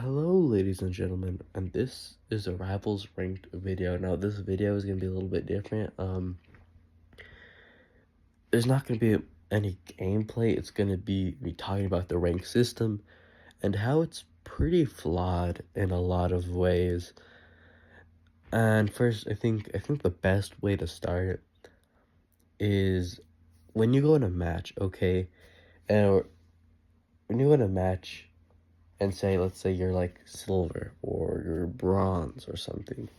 Hello, ladies and gentlemen, and this is a Rivals Ranked video. Now, this video is going to be a little bit different. There's not going to be any gameplay. It's going to be me talking about the rank system and how it's pretty flawed in a lot of ways. And first, I think the best way to start is when you go in a match, okay? And when you go in a match and let's say you're like silver or you're bronze or something.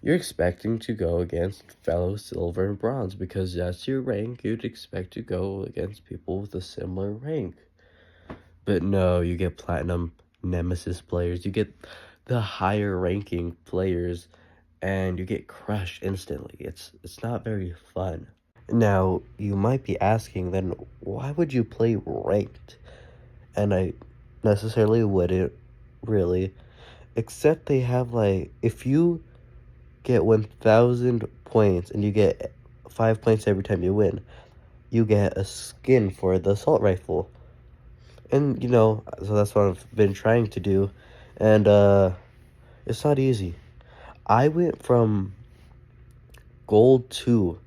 You're expecting to go against fellow silver and bronze because that's your rank. You'd expect to go against people with a similar rank. But no, you get platinum nemesis players. You get the higher ranking players and you get crushed instantly. It's not very fun. Now, you might be asking then why would you play ranked? And I necessarily wouldn't really, except they have like if you get 1,000 points and you get 5 points every time you win, you get a skin for the assault rifle. And so that's what I've been trying to do. And it's not easy. I went from gold 2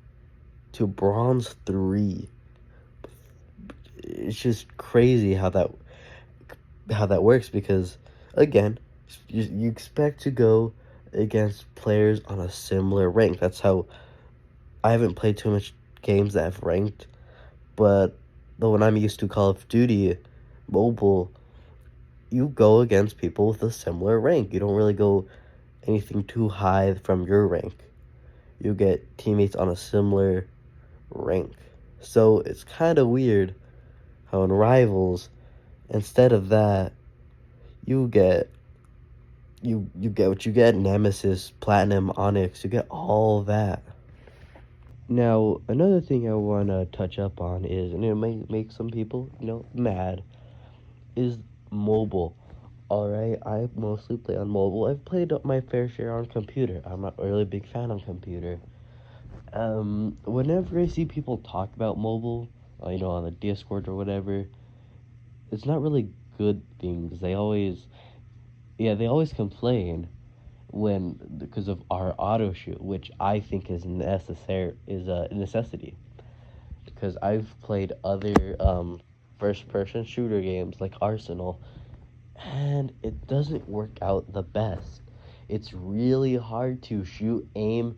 to bronze 3. It's just crazy how that works because again, you expect to go against players on a similar rank. That's how I haven't played too much games that have ranked, but the one I'm used to, Call of Duty Mobile, you go against people with a similar rank. You don't really go anything too high from your rank. You get teammates on a similar rank. So it's kind of weird how in Rivals, instead of that, you get you get what you get: Nemesis, Platinum, Onyx. You get all that. Now, another thing I want to touch up on is, and it may make some people, mad, is mobile. Alright, I mostly play on mobile. I've played my fair share on computer. I'm not really a big fan on computer. Whenever I see people talk about mobile, on the Discord or whatever, it's not really good things. They always complain because of our auto shoot, which I think is a necessity. Because I've played other first person shooter games like Arsenal, and it doesn't work out the best. It's really hard to shoot, aim,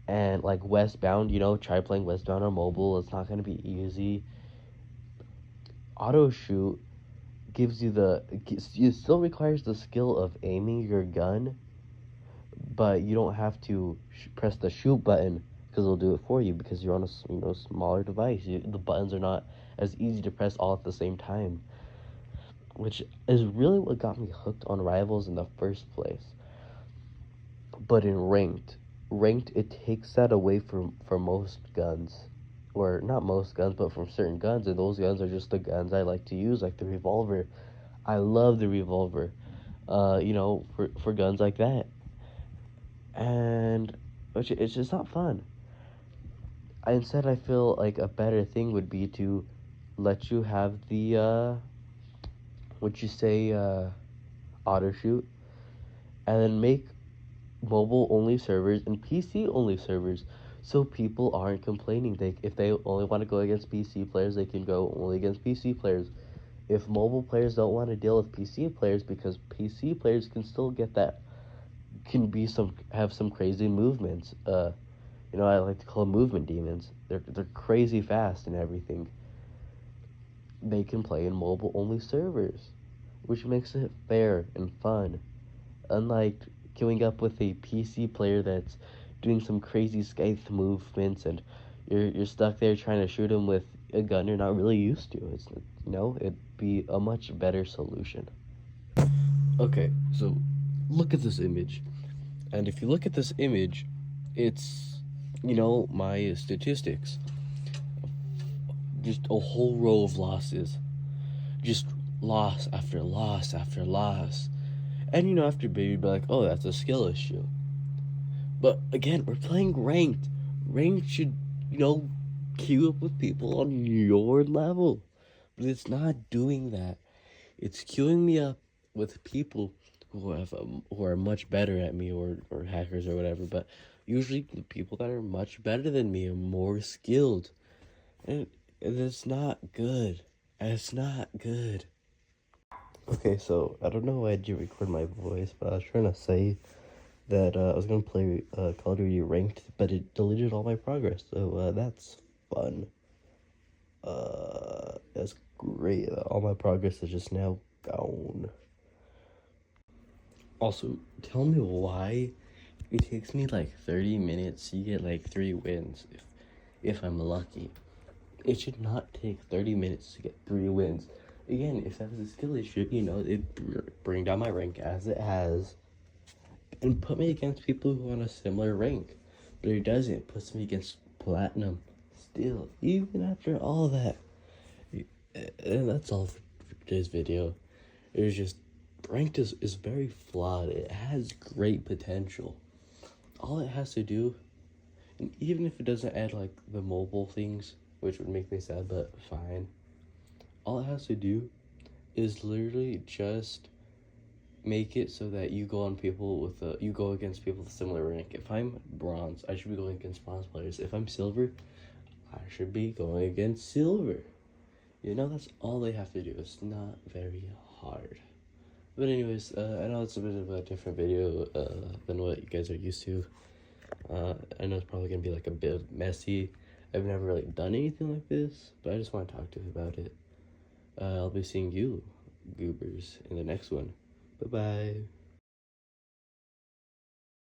and like Westbound, try playing Westbound on mobile. It's not going to be easy. Auto shoot it still requires the skill of aiming your gun, but you don't have to press the shoot button because it'll do it for you because you're on a smaller device. The buttons are not as easy to press all at the same time, which is really what got me hooked on Rivals in the first place. But in ranked, it takes that away from most guns, or not most guns, but from certain guns, and those guns are just the guns I like to use, like the revolver. I love the revolver, for guns like that, and which it's just not fun. Instead, I feel like a better thing would be to let you have the what you say, auto shoot, and then make mobile only servers and PC only servers, so people aren't complaining. If they only want to go against PC players, they can go only against PC players. If mobile players don't want to deal with PC players, because PC players can still have some crazy movements. I like to call them movement demons. They're crazy fast and everything. They can play in mobile only servers, which makes it fair and fun. Unlike queuing up with a PC player that's doing some crazy scythe movements and you're stuck there trying to shoot him with a gun you're not really used to. It'd be a much better solution. Okay, so look at this image. And if you look at this image, it's my statistics. Just a whole row of losses. Just loss after loss after loss. And after baby, you'd be like, oh, that's a skill issue. But again, we're playing ranked. Ranked should, queue up with people on your level. But it's not doing that. It's queuing me up with people who are much better at me, or hackers or whatever, but usually the people that are much better than me are more skilled, and it's not good. It's not good. Okay, so I don't know why I did record my voice, but I was trying to say that I was gonna play Call of Duty Ranked, but it deleted all my progress, so that's fun. That's great. All my progress is just now gone. Also, tell me why it takes me like 30 minutes to get like 3 wins if I'm lucky. It should not take 30 minutes to get 3 wins. Again, if that was a skill issue, it bring down my rank as it has and put me against people who are on a similar rank. But it doesn't. It puts me against platinum still, even after all that. And that's all for today's video. It was just, ranked is very flawed. It has great potential. All it has to do, and even if it doesn't add like the mobile things, which would make me sad, but fine. All it has to do is literally just make it so that you go against people with similar rank. If I'm bronze, I should be going against bronze players. If I'm silver, I should be going against silver. That's all they have to do. It's not very hard. But anyways, I know it's a bit of a different video than what you guys are used to. I know it's probably gonna be like a bit messy. I've never really done anything like this, but I just want to talk to you about it. I'll be seeing you, goobers, in the next one. Bye-bye.